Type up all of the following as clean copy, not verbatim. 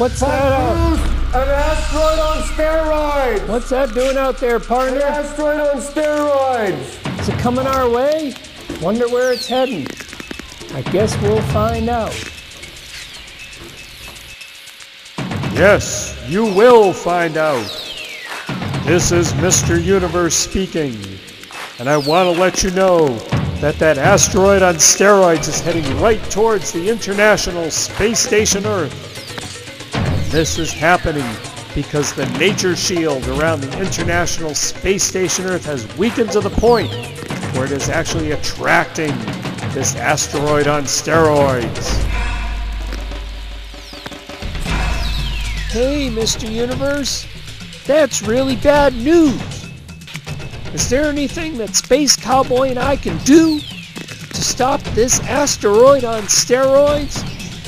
What's that? Bruce, an asteroid on steroids! What's that doing out there, An partner? asteroid on steroids! Is it coming our way? Wonder where it's heading. I guess we'll find out. Yes, you will find out. This is Mr. Universe speaking, and I want to let you know that that asteroid on steroids is heading right towards the International Space Station Earth. This is happening because the nature shield around the International Space Station Earth has weakened to the point where it is actually attracting this asteroid on steroids. Hey, Mr. Universe, that's really bad news. Is there anything that Space Cowboy and I can do to stop this asteroid on steroids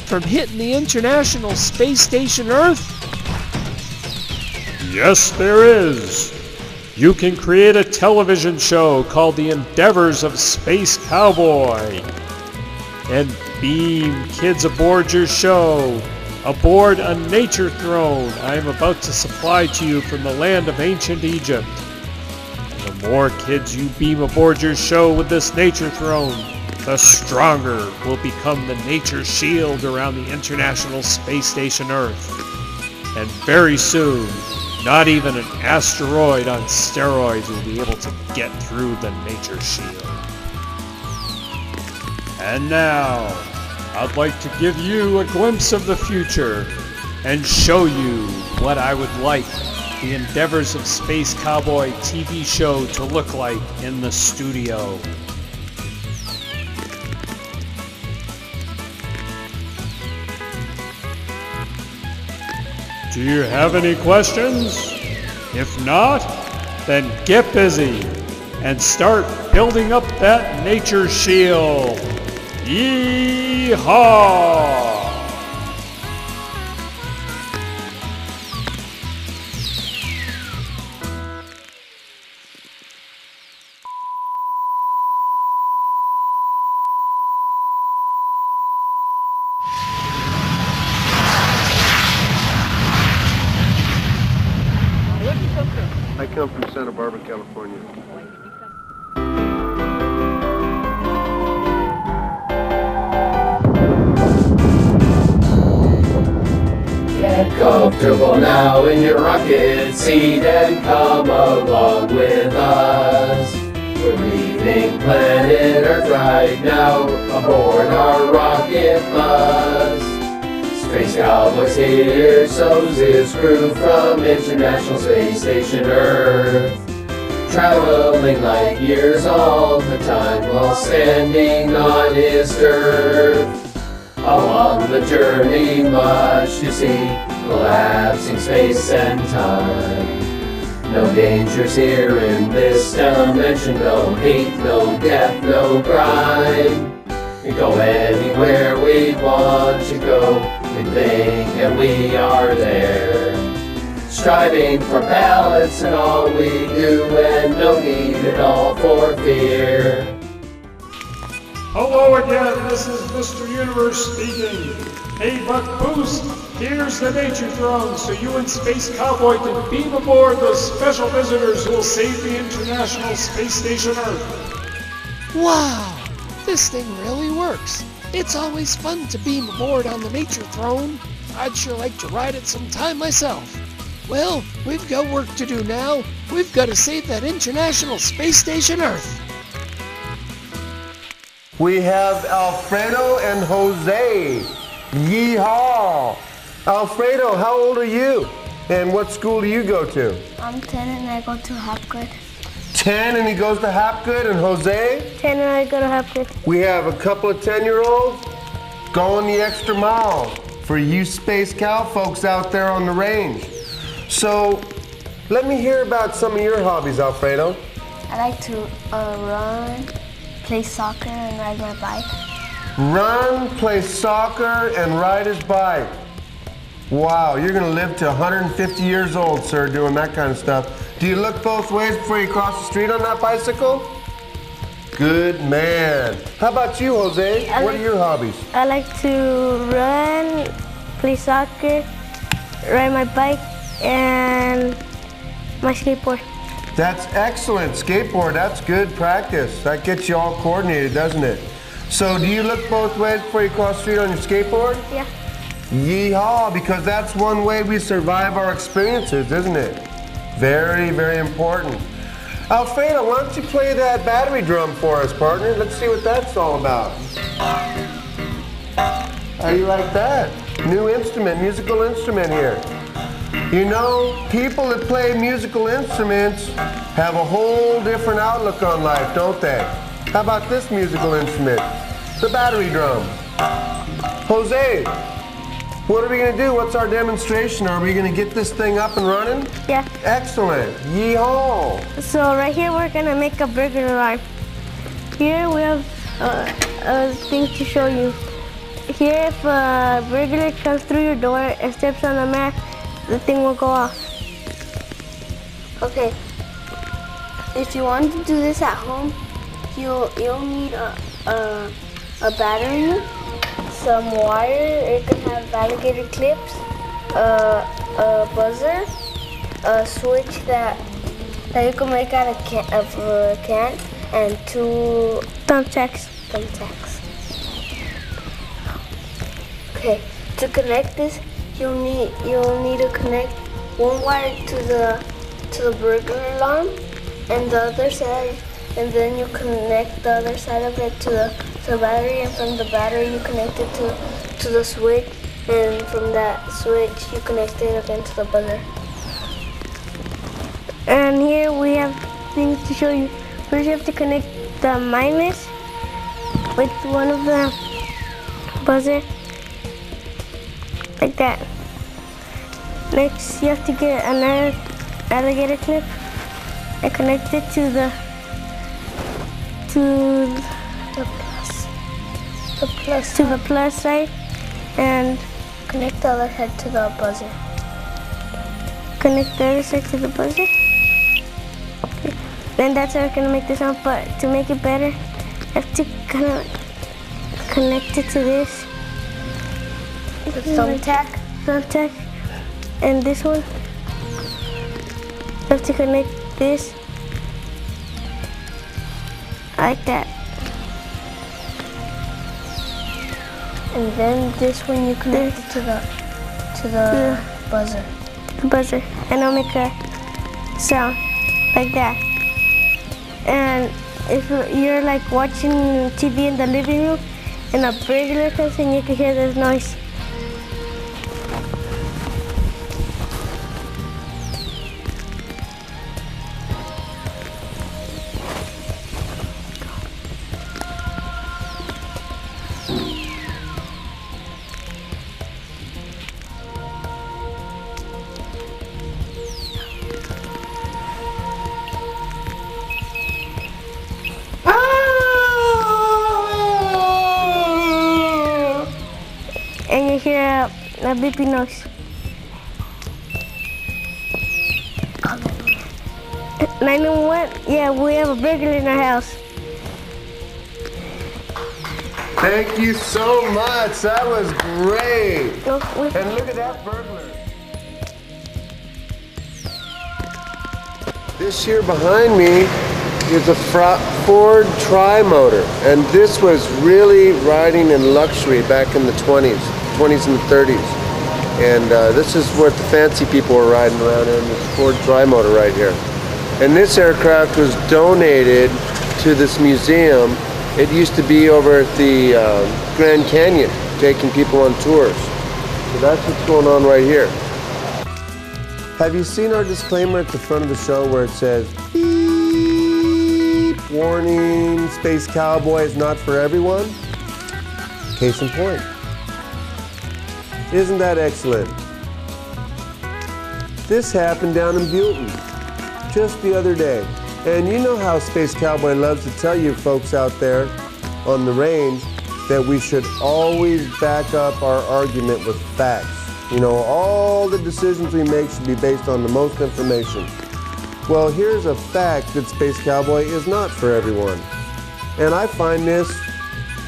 from hitting the International Space Station Earth? Yes, there is. You can create a television show called The Endeavors of Space Cowboy and beam kids aboard your show, aboard a nature throne I am about to supply to you from the land of ancient Egypt. The more kids you beam aboard your show with this nature throne, the stronger will become the nature shield around the International Space Station Earth. And very soon, not even an asteroid on steroids will be able to get through the nature shield. And now, I'd like to give you a glimpse of the future and show you what I would like the Endeavors of Space Cowboy TV show to look like in the studio. Do you have any questions? If not, then get busy and start building up that nature shield. Yee-haw! I come from Santa Barbara, California. Get comfortable now in your rocket seat and come along with us. We're leaving planet Earth right now aboard our rocket bus. Space Cowboy's here, so's his crew from International Space Station Earth. Traveling light years all the time while standing on his turf. Along the journey much to see, collapsing space and time. No dangers here in this dimension, no hate, no death, no crime. We go anywhere we want to go, we think and we are there. Striving for balance in all we do and no need at all for fear. Hello again, this is Mr. Universe speaking. Hey Buck Boost, here's the nature throne so you and Space Cowboy can beam aboard those special visitors who will save the International Space Station Earth. Wow, this thing really works. It's always fun to beam aboard on the nature throne. I'd sure like to ride it sometime myself. Well, we've got work to do now. We've got to save that International Space Station Earth. We have Alfredo and Jose. Yeehaw! Alfredo, how old are you? And what school do you go to? I'm 10 and I go to Hopgood. 10 and he goes to Hapgood, and Jose? 10 and I go to Hopgood. We have a couple of 10-year-olds going the extra mile for you Space Cow folks out there on the range. So, let me hear about some of your hobbies, Alfredo. I like to run, play soccer, and ride my bike. Run, play soccer, and ride his bike. Wow, you're gonna live to 150 years old, sir, doing that kind of stuff. Do you look both ways before you cross the street on that bicycle? Good man. How about you, Jose? What are your hobbies? I like to run, play soccer, ride my bike and my skateboard. That's excellent. Skateboard, that's good practice. That gets you all coordinated, doesn't it? So do you look both ways before you cross the street on your skateboard? Yeah. Yeehaw, because that's one way we survive our experiences, isn't it? Very, very important. Alfredo, why don't you play that battery drum for us, partner? Let's see what that's all about. How do you like that? New instrument, musical instrument here. You know, people that play musical instruments have a whole different outlook on life, don't they? How about this musical instrument? The battery drum. Jose, what are we going to do? What's our demonstration? Are we going to get this thing up and running? Yeah. Excellent. Yeehaw. So right here we're gonna make a burglar alarm. Here we have a thing to show you. Here, if a burglar comes through your door and steps on the mat, the thing will go off. Okay. If you want to do this at home, you'll need a battery, some wire. It can have alligator clips, a buzzer, a switch that you can make out of a can, and 2 thumbtacks. Okay, to connect this, you'll need to connect one wire to the burglar alarm, and the other side, and then you connect the other side of it to the battery, and from the battery you connect it to the switch, and from that switch you connect it again to the buzzer. And here we have things to show you. First you have to connect the minus with one of the buzzer, like that. Next you have to get another alligator clip and connect it to the plus side, and connect the other side to the buzzer. Connect the other side to the buzzer. Okay. Then that's how we're gonna make the sound, but to make it better, you have to kind of connect it to this. The thumbtack, and this one. You have to connect this like that. And then this one you connect it to the buzzer. The buzzer, and it'll make a sound like that. And if you're like watching TV in the living room and a burglar comes in, you can hear this noise. And you hear a beeping noise. 911? Yeah, we have a burglar in our house. Thank you so much. That was great. No, And look at that burglar. This here behind me is a Ford Tri-Motor, and this was really riding in luxury back in the 20s and 30s. And this is what the fancy people were riding around in, this Ford Tri-Motor right here. And this aircraft was donated to this museum. It used to be over at the Grand Canyon, taking people on tours. So that's what's going on right here. Have you seen our disclaimer at the front of the show where it says, beep, warning, Space Cowboy is not for everyone? Case in point. Isn't that excellent? This happened down in Buellton just the other day. And you know how Space Cowboy loves to tell you folks out there on the range that we should always back up our argument with facts. You know, all the decisions we make should be based on the most information. Well, here's a fact that Space Cowboy is not for everyone. And I find this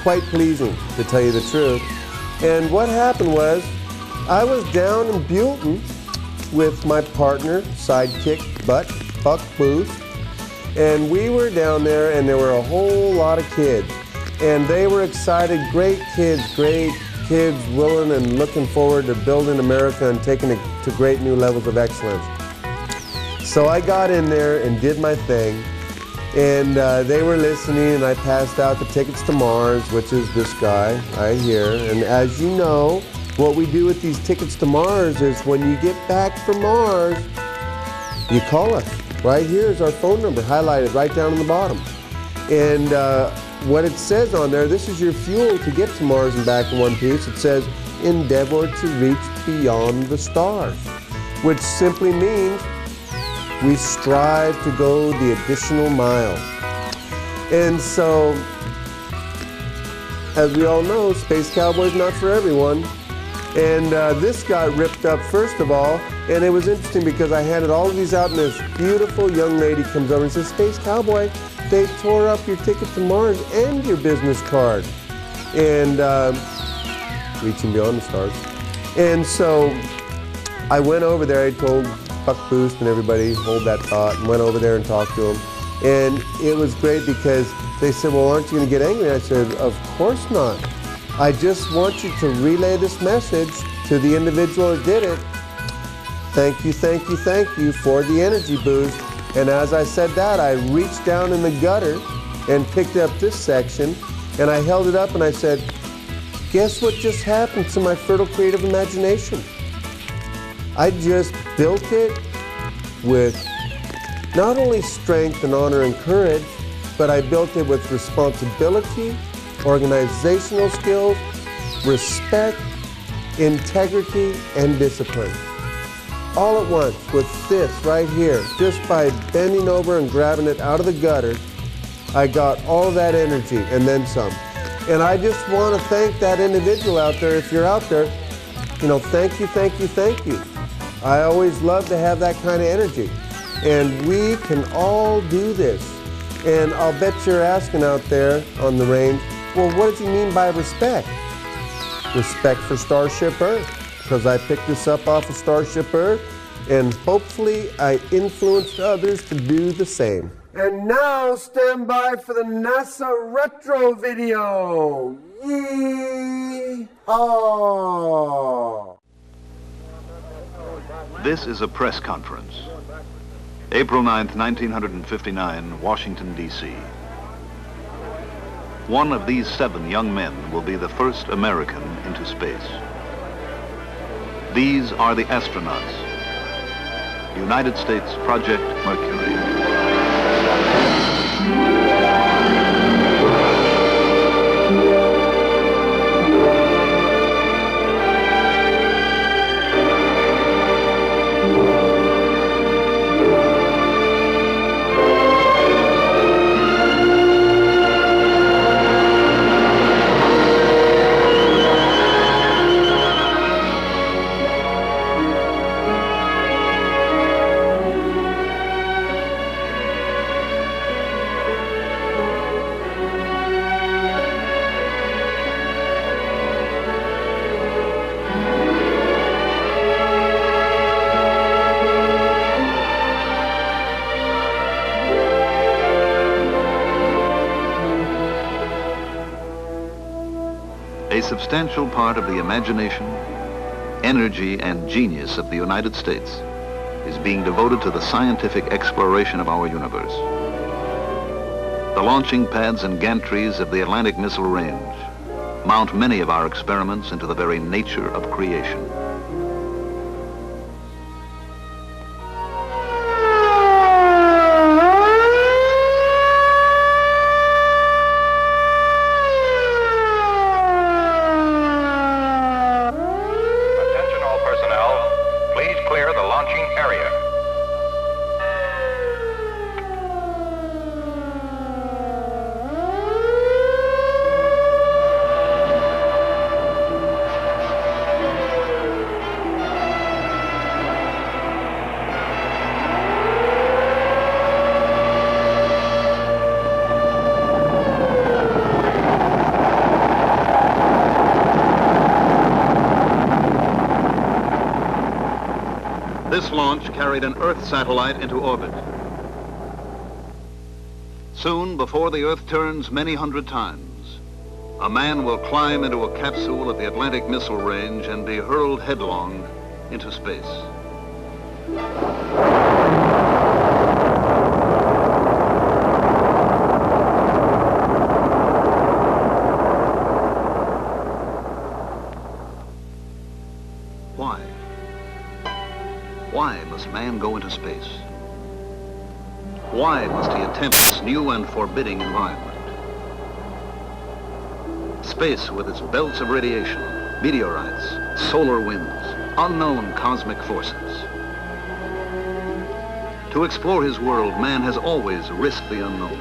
quite pleasing, to tell you the truth. And what happened was, I was down in Buellton with my partner, sidekick, Buck Booth, and we were down there, and there were a whole lot of kids, and they were excited, great kids willing and looking forward to building America and taking it to great new levels of excellence. So I got in there and did my thing, and they were listening, and I passed out the tickets to Mars, which is this guy right here. And as you know, what we do with these tickets to Mars is when you get back from Mars, you call us. Right here is our phone number, highlighted right down on the bottom. And what it says on there, this is your fuel to get to Mars and back in one piece. It says, endeavor to reach beyond the stars, which simply means we strive to go the additional mile. And so, as we all know, Space Cowboy's not for everyone. And this got ripped up first of all, and it was interesting because I handed all of these out, and this beautiful young lady comes over and says, Space Cowboy, they tore up your ticket to Mars and your business card. And reaching beyond the stars. And so I went over there, I told Buck Boost and everybody, hold that thought, and went over there and talked to them. And it was great because they said, well, aren't you going to get angry? I said, of course not. I just want you to relay this message to the individual that did it. Thank you, thank you, thank you for the energy boost. And as I said that, I reached down in the gutter and picked up this section, and I held it up and I said, guess what just happened to my fertile creative imagination? I just built it with not only strength and honor and courage, but I built it with responsibility, organizational skills, respect, integrity, and discipline. All at once with this right here, just by bending over and grabbing it out of the gutter, I got all that energy and then some. And I just want to thank that individual out there. If you're out there, you know, thank you, thank you, thank you. I always love to have that kind of energy. And we can all do this. And I'll bet you're asking out there on the range, well, what does he mean by respect? Respect for Starship Earth, because I picked this up off of Starship Earth, and hopefully I influenced others to do the same. And now stand by for the NASA retro video. Yee-haw! This is a press conference. April 9th, 1959, Washington, D.C. One of these 7 young men will be the first American into space. These are the astronauts. United States Project Mercury. A substantial part of the imagination, energy, and genius of the United States is being devoted to the scientific exploration of our universe. The launching pads and gantries of the Atlantic Missile Range mount many of our experiments into the very nature of creation. this launch carried an Earth satellite into orbit. Soon, before the Earth turns many hundred times, a man will climb into a capsule at the Atlantic Missile Range and be hurled headlong into space. Why? Why must man go into space? Why must he attempt this new and forbidding environment? Space with its belts of radiation, meteorites, solar winds, unknown cosmic forces. To explore his world, man has always risked the unknown.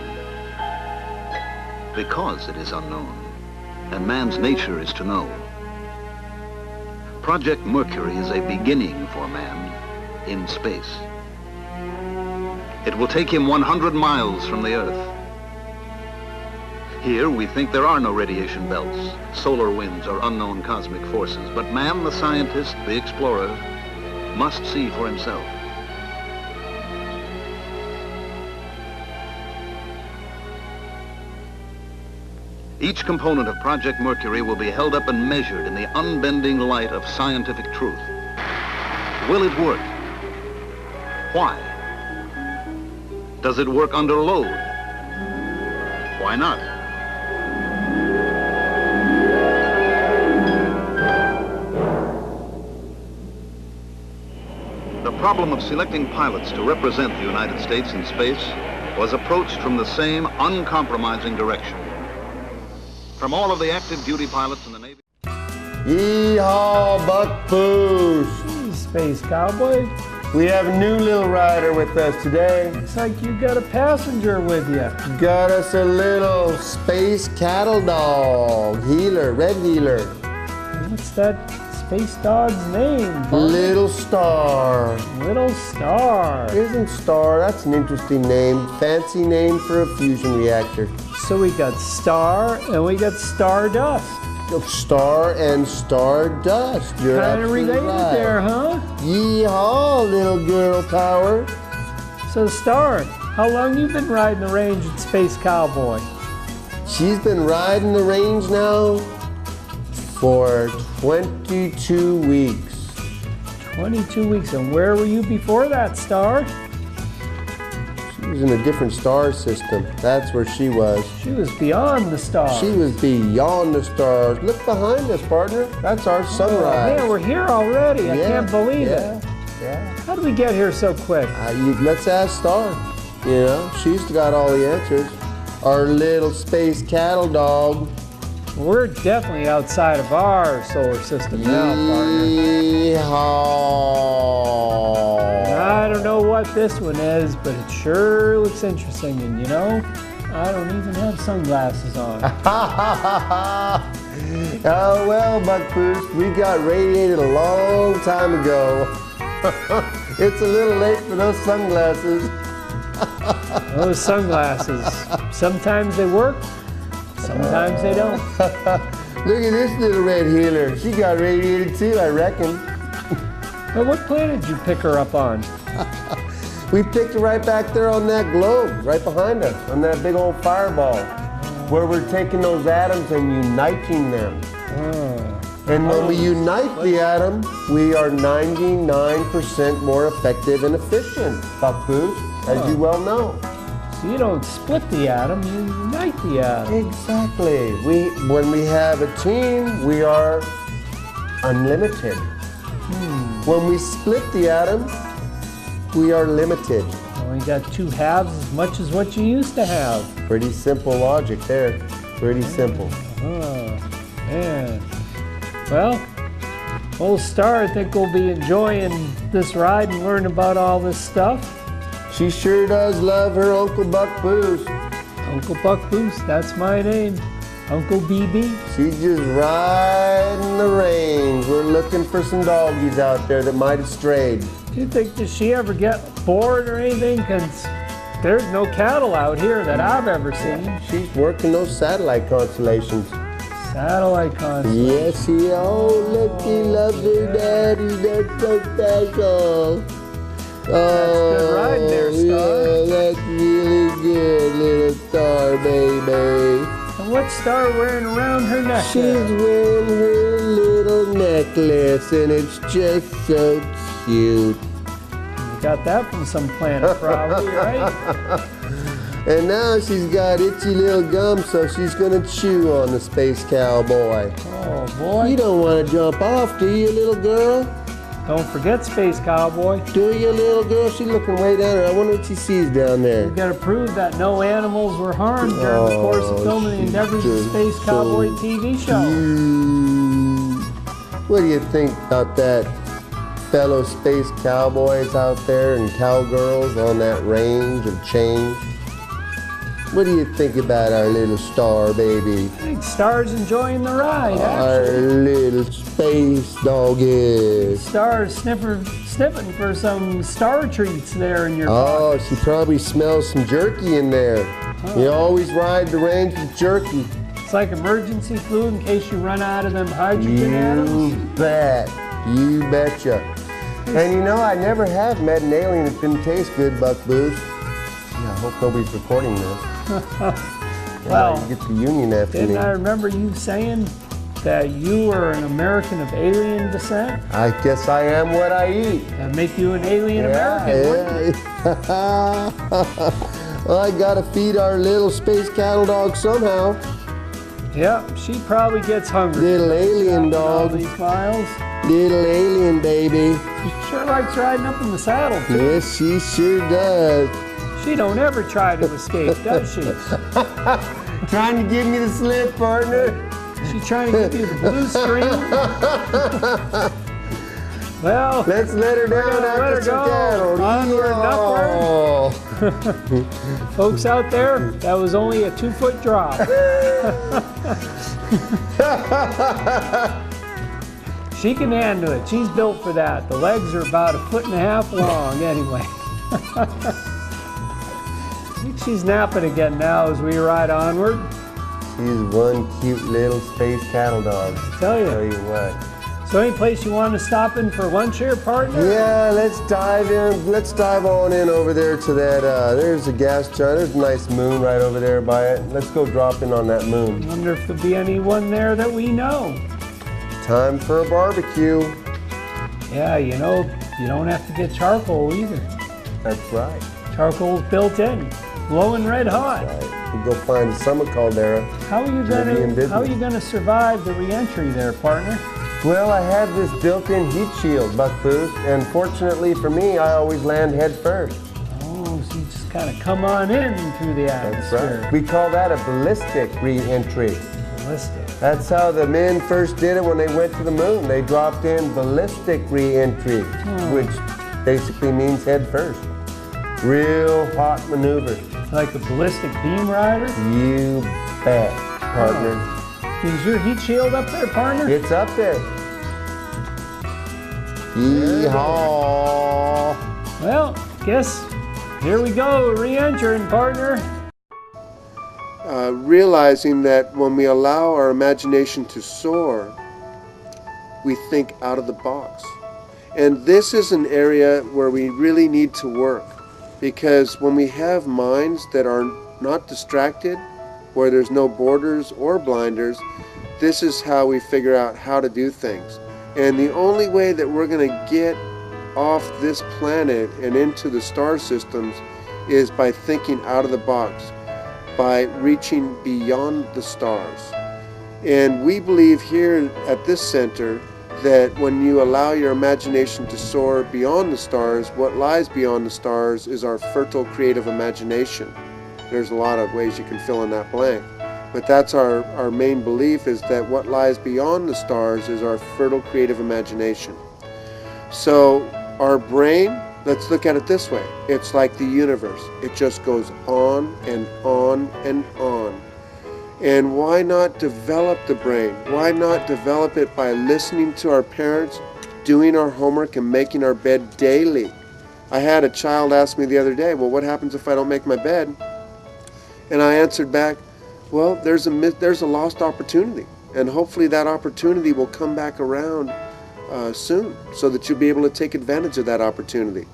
Because it is unknown, and man's nature is to know. Project Mercury is a beginning for man in space. It will take him 100 miles from the Earth. Here, we think there are no radiation belts, solar winds, or unknown cosmic forces, but man, the scientist, the explorer, must see for himself. Each component of Project Mercury will be held up and measured in the unbending light of scientific truth. Will it work? Why? Does it work under load? Why not? The problem of selecting pilots to represent the United States in space was approached from the same uncompromising direction. From all of the active duty pilots in the Navy. Yeehaw, Buck Boost! Space Cowboy, We have a new little rider with us today. looks like you got a passenger with you. Got us a little space cattle dog, Healer, Red Healer. What's that space dog's name? Barney? Little Star. Little Star. Isn't Star? That's an interesting name. Fancy name for a fusion reactor. So we got Star and we got Stardust. Star and Stardust. You're Kind of absolutely related right. there, huh? Yeehaw, little girl power. So Star, how long you been riding the range at Space Cowboy? She's been riding the range now for 22 weeks. 22 weeks. And where were you before that, Star? She was in a different star system. That's where she was. She was beyond the stars. She was beyond the stars. Look behind us, partner. That's our sunrise. Man, we're here already. I can't believe yeah, it. Yeah. How did we get here so quick? Let's ask Star. You know, she's got all the answers. Our little space cattle dog. We're definitely outside of our solar system now, partner. Yeehaw. I don't know what this one is, but it sure looks interesting. And you know, I don't even have sunglasses on. Oh, well, Buck Boost, we got radiated a long time ago. It's a little late for those sunglasses. Those sunglasses, sometimes they work, sometimes they don't. Look at this little red healer. She got radiated too, I reckon. But what planet did you pick her up on? We picked her right back there on that globe, right behind us, on that big old fireball, where we're taking those atoms and uniting them. And when we unite the atom, we are 99% more effective and efficient, Buck Boost, as you well know. So you don't split the atom, you unite the atom. Exactly. When we have a team, we are unlimited. When we split the atom, we are limited. Only got two halves as much as what you used to have. Pretty simple logic there. Pretty simple. Oh, man. Well, old Star, I think we'll be enjoying this ride and learn about all this stuff. She sure does love her Uncle Buck Boost. Uncle Buck Boost, that's my name. Uncle BB. She's just riding the range. We're looking for some doggies out there that might have strayed. Do you think, does she ever get bored or anything? Because there's no cattle out here that I've ever seen. She's working those satellite constellations. Satellite constellation. Yes, she, oh, look, she loves her daddy. That's so special. good riding there, Star. Yeah, that's really good, little Star baby. And what's Star wearing around her neck? She's wearing her little necklace, and it's just so cute. You got that from some planet, probably, right? And now she's got itchy little gum, so she's gonna chew on the Space Cowboy. Oh, boy. You don't want to jump off, do you, little girl? Don't forget Space Cowboy. Do you, little girl? She's looking way down there. I wonder what she sees down there. You've got to prove that no animals were harmed during the course of filming the Endeavors of Space Cowboy TV show. What do you think about that fellow space cowboys out there and cowgirls on that range of change? What do you think about our little Star baby? I think Star's enjoying the ride, Our actually. little space doggy. Star's sniffing for some star treats there in your Oh, she probably smells some jerky in there. You always ride the range with jerky. It's like emergency food in case you run out of them hydrogen atoms. You bet. You betcha. And you know, I never have met an alien that didn't taste good, Buck Boost. Yeah, I hope nobody's recording this. Well, you get the union after me. Didn't I remember you saying that you were an American of alien descent? I guess I am what I eat. That'd make you an alien American, wouldn't it? Yeah. Well, I gotta feed our little space cattle dog somehow. Yep, she probably gets hungry. Little alien All dog. these miles. Little alien baby. She sure likes riding up in the saddle, too. Yes, she sure does. She don't ever try to escape, does she? Trying to give me the slip, partner. She's trying to give you the blue screen. Well, Let's let her down let after her some go. cattle. Onward and upward. folks out there, that was only a 2-foot drop. She can handle it. She's built for that. The legs are about 1.5 feet long anyway. I think she's napping again now as we ride onward. She's one cute little space cattle dog. Tell Tell you. you what. So any place you want to stop in for lunch here, partner? Yeah, let's dive in. Let's dive on in over there to that. There's a gas giant. There's a nice moon right over there by it. Let's go drop in on that moon. Wonder if there'll be anyone there that we know. Time for a barbecue. Yeah, you know, you don't have to get charcoal either. That's right. Charcoal's built in, glowing red hot. Right. We'll go find a summer caldera. How are you We'll be in business. gonna survive the re-entry there, partner? Well, I have this built-in heat shield, Buck Boost, and fortunately for me, I always land head first. Oh, so you just kind of come on in through the That's atmosphere. right. We call that a ballistic re-entry. Ballistic. That's how the men first did it when they went to the moon. They dropped in ballistic re-entry, which basically means head first. Real hot maneuver. Like a ballistic beam rider? You bet, partner. Is your heat shield up there, partner? It's up there. Yeehaw. Well, guess here we go, re-entering, partner. Realizing that when we allow our imagination to soar, we think out of the box. And this is an area where we really need to work, because when we have minds that are not distracted, where there's no borders or blinders, this is how we figure out how to do things. And the only way that we're going to get off this planet and into the star systems is by thinking out of the box, by reaching beyond the stars. And we believe here at this center that when you allow your imagination to soar beyond the stars, what lies beyond the stars is our fertile creative imagination. There's a lot of ways you can fill in that blank, but that's our main belief, is that what lies beyond the stars is our fertile creative imagination. So our brain, let's look at it this way. It's like the universe. It just goes on and on and on. And why not develop the brain? Why not develop it by listening to our parents, doing our homework, and making our bed daily? I had a child ask me the other day, well, what happens if I don't make my bed? And I answered back, well, there's a lost opportunity. And hopefully that opportunity will come back around soon, so that you'll be able to take advantage of that opportunity.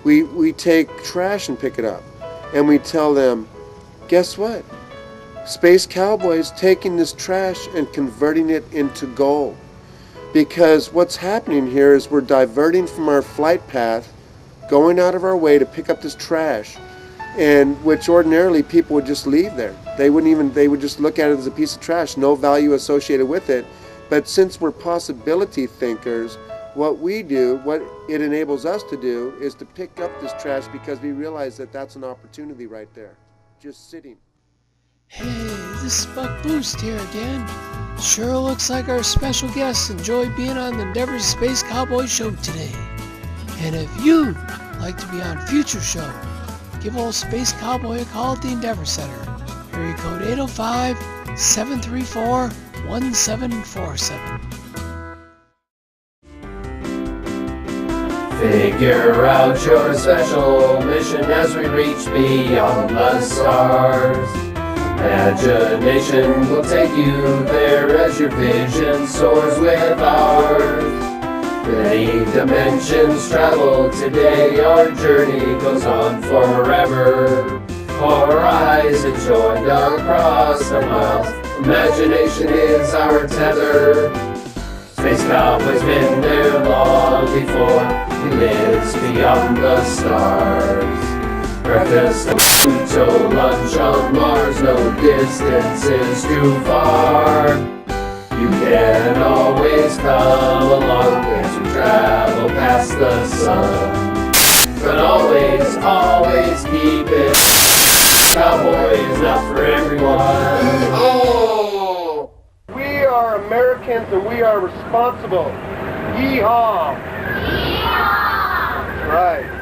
We take trash and pick it up, and we tell them, guess what? Space Cowboy's taking this trash and converting it into gold. Because what's happening here is we're diverting from our flight path, going out of our way to pick up this trash, and which ordinarily people would just leave there. They would just look at it as a piece of trash, no value associated with it. But since we're possibility thinkers, what we do, what it enables us to do, is to pick up this trash because we realize that that's an opportunity right there, just sitting. Hey, this is Buck Boost here again. Sure looks like our special guests enjoyed being on the Endeavor Space Cowboy show today. And if you'd like to be on future show, give old Space Cowboy a call at the Endeavor Center. Area code 805-734-1747. Figure out your special mission as we reach beyond the stars. Imagination will take you there as your vision soars with ours. Many dimensions travel today, our journey goes on forever. Horizons joined across the miles, imagination is our tether. Space Cowboy's been there long before, he lives beyond the stars. Breakfast and Pluto, lunch on Mars, no distance is too far. You can always come along as we travel past the sun. But always, always keep it, Cowboy is not for everyone. Oh! We are Americans and we are responsible. Yeehaw! Yeehaw! Right.